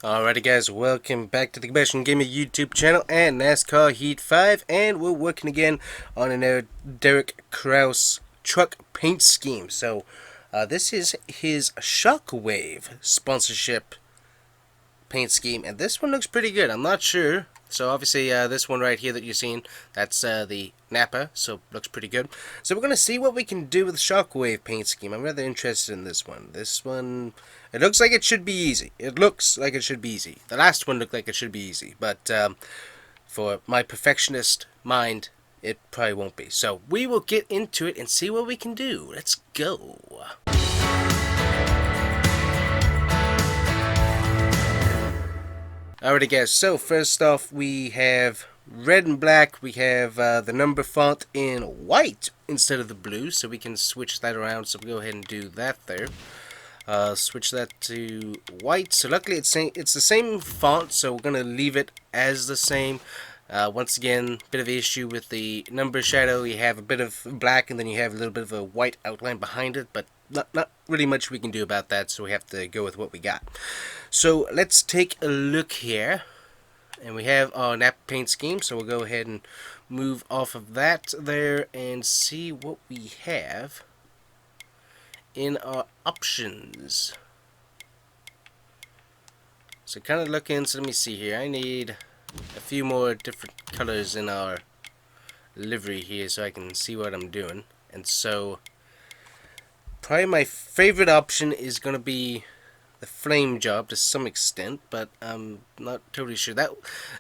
Alrighty guys, welcome back to the TheCombustionGamer YouTube channel and NASCAR Heat 5, and we're working again on another Derek Kraus truck paint scheme. So this is his Shockwave sponsorship paint scheme, and this one looks pretty good. I'm not sure. So obviously this one right here that you're seeing, that's the Napa, so looks pretty good. So we're going to see what we can do with the Shockwave paint scheme. I'm rather interested in this one. This one, it looks like it should be easy. It looks like it should be easy. The last one looked like it should be easy, but for my perfectionist mind, it probably won't be. So we will get into it and see what we can do. Let's go. Alrighty guys, so first off we have red and black. We have the number font in white instead of the blue, so we can switch that around. So we'll go ahead and do that there. Switch that to white. So luckily it's the same font, so we're going to leave it as the same. Once again, bit of an issue with the number shadow. You have a bit of black and then you have a little bit of a white outline behind it, but not really much we can do about that, so we have to go with what we got. So let's take a look here. And we have our Napa paint scheme, so we'll go ahead and move off of that there and see what we have in our options. So kind of looking, so let me see here. I need a few more different colors in our livery here so I can see what I'm doing. And so probably my favorite option is going to be the flame job to some extent, but I'm not totally sure. That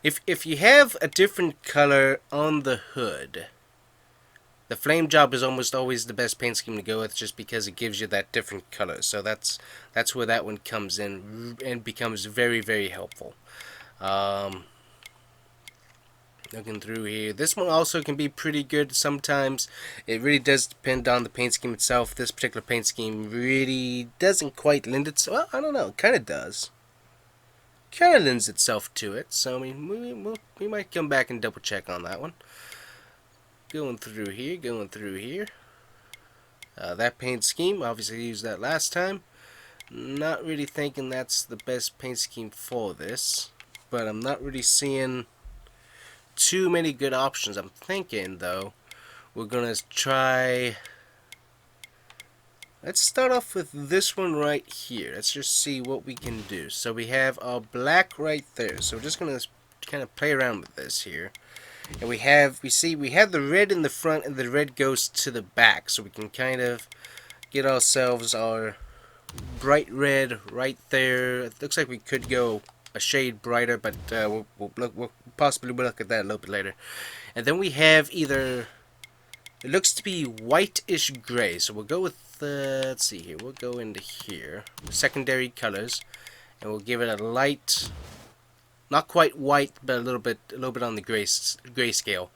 if you have a different color on the hood, the flame job is almost always the best paint scheme to go with, just because it gives you that different color. So that's where that one comes in and becomes very, very helpful. Looking through here, this one also can be pretty good sometimes. It really does depend on the paint scheme itself. This particular paint scheme really doesn't quite lend itself. Well, I don't know, kind of does. Kind of lends itself to it. So I mean, we might come back and double check on that one. Going through here. That paint scheme, obviously used that last time. Not really thinking that's the best paint scheme for this, but I'm not really seeing too many good options. I'm thinking though we're gonna try, let's start off with this one right here. Let's just see what we can do. So we have our black right there, so we're just gonna kind of play around with this here. And we have the red in the front and the red goes to the back, so we can kind of get ourselves our bright red right there. It looks like we could go a shade brighter, but we'll possibly look at that a little bit later. And then we have either, it looks to be whitish gray, so we'll go with let's see here, we'll go into here, secondary colors, and we'll give it a light, not quite white, but a little bit on the gray scale,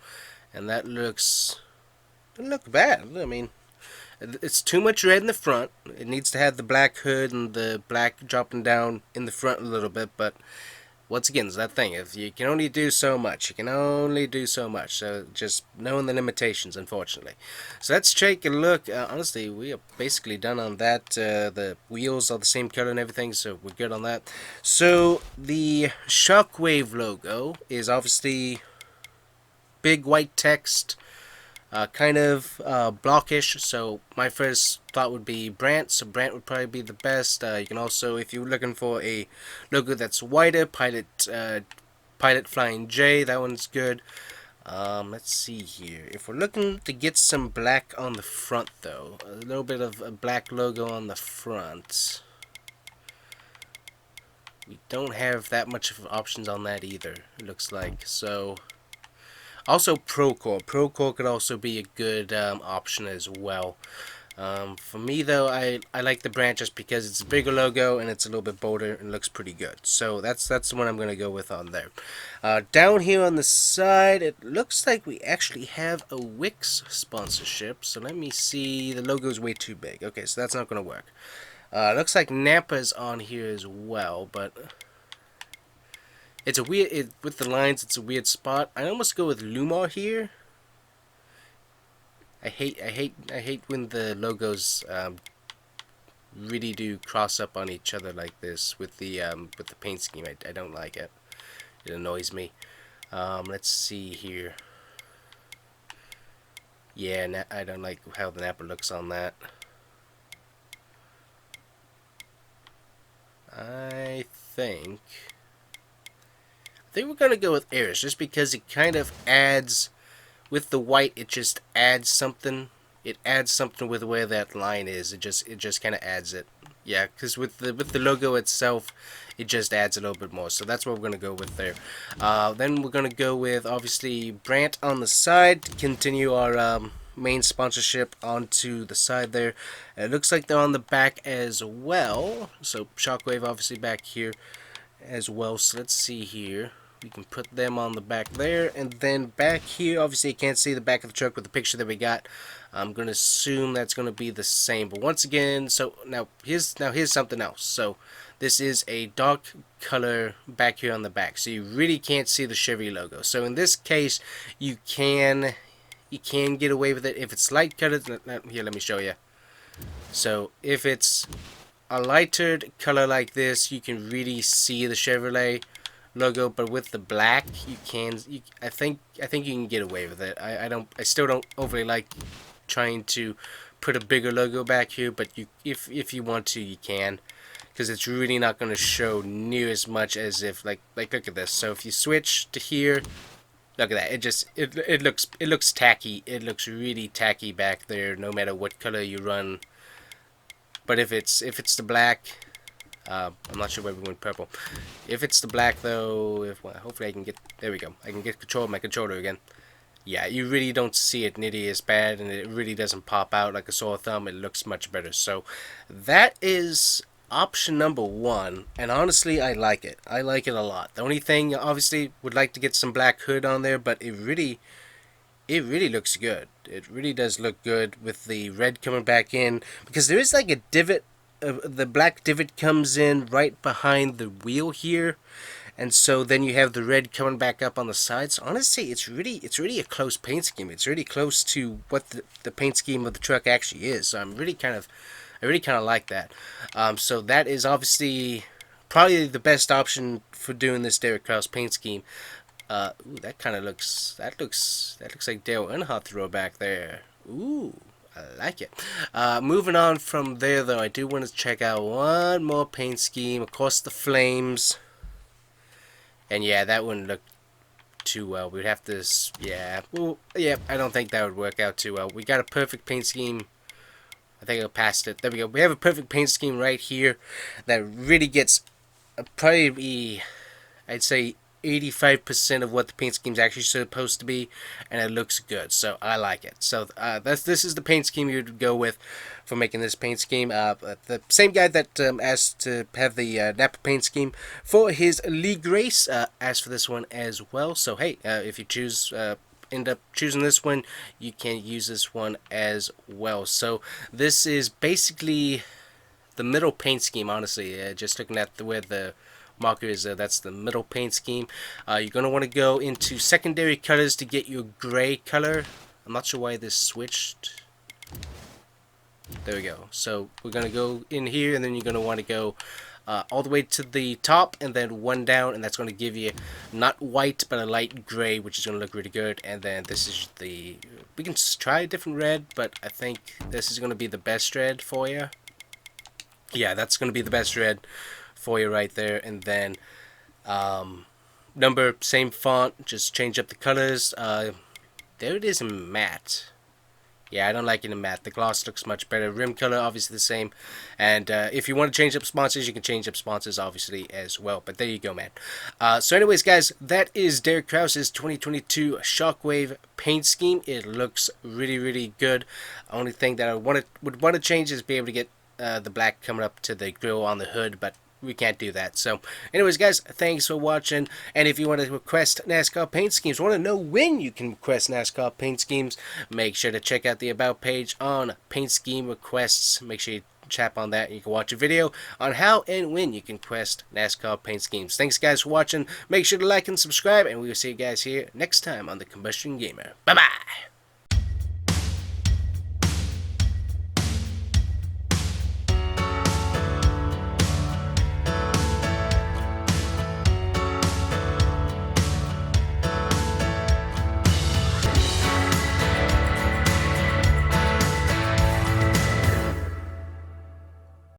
and that looks, doesn't look bad. I mean, it's too much red in the front. It needs to have the black hood and the black dropping down in the front a little bit, but once again, it's that thing. If you can only do so much, you can only do so much. So just knowing the limitations, unfortunately. So let's take a look. Honestly, we are basically done on that. The wheels are the same color and everything, so we're good on that. So the Shockwave logo is obviously big white text. Kind of blockish, so my first thought would be Brandt, so Brandt would probably be the best. You can also, if you're looking for a logo that's whiter, Pilot Flying J, that one's good. Let's see here. If we're looking to get some black on the front though, a little bit of a black logo on the front, we don't have that much of options on that either, it looks like. So also Procore could also be a good option as well. For me though, I like the Brandt just because it's a bigger logo and it's a little bit bolder and looks pretty good. So that's the one I'm going to go with on there. Down here on the side, it looks like we actually have a Wix sponsorship. So let me see, the logo is way too big. Okay, so that's not going to work. Looks like Napa's on here as well, but it's a weird, with the lines, it's a weird spot. I almost go with Lumar here. I hate when the logos really do cross up on each other like this with the paint scheme. I don't like it. It annoys me. Let's see here. Yeah, I don't like how the napper looks on that. I think we're gonna go with Eris just because it kind of adds with the white. It just adds something. It adds something with where that line is. It just kind of adds it. Yeah, because with the logo itself, it just adds a little bit more. So that's what we're gonna go with there. Then we're gonna go with obviously Brant on the side to continue our main sponsorship onto the side there. It looks like they're on the back as well. So Shockwave obviously back here as well. So let's see here. We can put them on the back there, and then back here, obviously you can't see the back of the truck with the picture that we got. I'm gonna assume that's gonna be the same. But once again, so now here's something else. So this is a dark color back here on the back, so you really can't see the Chevy logo. So in this case, you can get away with it if it's light colored. Here, let me show you. So if it's a lighter color like this, you can really see the Chevrolet logo, but with the black, I think you can get away with it. I still don't overly like trying to put a bigger logo back here, but if you want to, you can, because it's really not going to show near as much as if like look at this. So if you switch to here, look at that. It looks tacky. It looks really tacky back there, no matter what color you run. But if it's the black, I'm not sure why we went purple. If it's the black though, hopefully I can get, there we go. I can get control of my controller again. Yeah, you really don't see it nearly as bad, and it really doesn't pop out like a sore thumb. It looks much better. So that is option number 1, and honestly, I like it. I like it a lot. The only thing, obviously, would like to get some black hood on there, but it really looks good. It really does look good with the red coming back in, because there is like a divot. The black divot comes in right behind the wheel here, and so then you have the red coming back up on the sides. So honestly, it's really a close paint scheme. It's really close to what the paint scheme of the truck actually is. So I really kind of like that. So that is obviously probably the best option for doing this Derek Kraus paint scheme. Ooh, that kind of looks that looks like Dale Earnhardt throwback there. Ooh, I like it. Moving on from there, though, I do want to check out one more paint scheme. Of course, the flames. And yeah, that wouldn't look too well. We'd have to, yeah. Well, yeah, I don't think that would work out too well. We got a perfect paint scheme. I think I passed it. There we go. We have a perfect paint scheme right here that really gets probably, I'd say, 85% of what the paint scheme is actually supposed to be, and it looks good, so I like it. So this is the paint scheme you would go with for making this paint scheme. The same guy that asked to have the Napa paint scheme for his league race asked for this one as well. So hey, if you end up choosing this one, you can use this one as well. So this is basically the middle paint scheme, honestly. Just looking at where the marker is, that's the middle paint scheme. You're going to want to go into secondary colors to get your gray color. I'm not sure why this switched. There we go. So we're going to go in here, and then you're going to want to go all the way to the top and then one down, and that's going to give you not white but a light gray, which is going to look really good. And then this is we can try a different red, but I think this is going to be the best red for you. Yeah, that's going to be the best red for you right there. And then number, same font, just change up the colors. There it is in matte. Yeah, I don't like it in matte. The gloss looks much better. Rim color, obviously the same. And if you want to change up sponsors, you can change up sponsors, obviously, as well. But there you go, man. So anyways, guys, that is Derek Kraus'S 2022 Shockwave paint scheme. It looks really, really good. Only thing that I would want to change is be able to get the black coming up to the grill on the hood, but we can't do that. So anyways, guys, thanks for watching. And if you want to request NASCAR paint schemes, want to know when you can request NASCAR paint schemes, make sure to check out the About page on paint scheme requests. Make sure you tap on that, and you can watch a video on how and when you can request NASCAR paint schemes. Thanks, guys, for watching. Make sure to like and subscribe, and we will see you guys here next time on The Combustion Gamer. Bye-bye!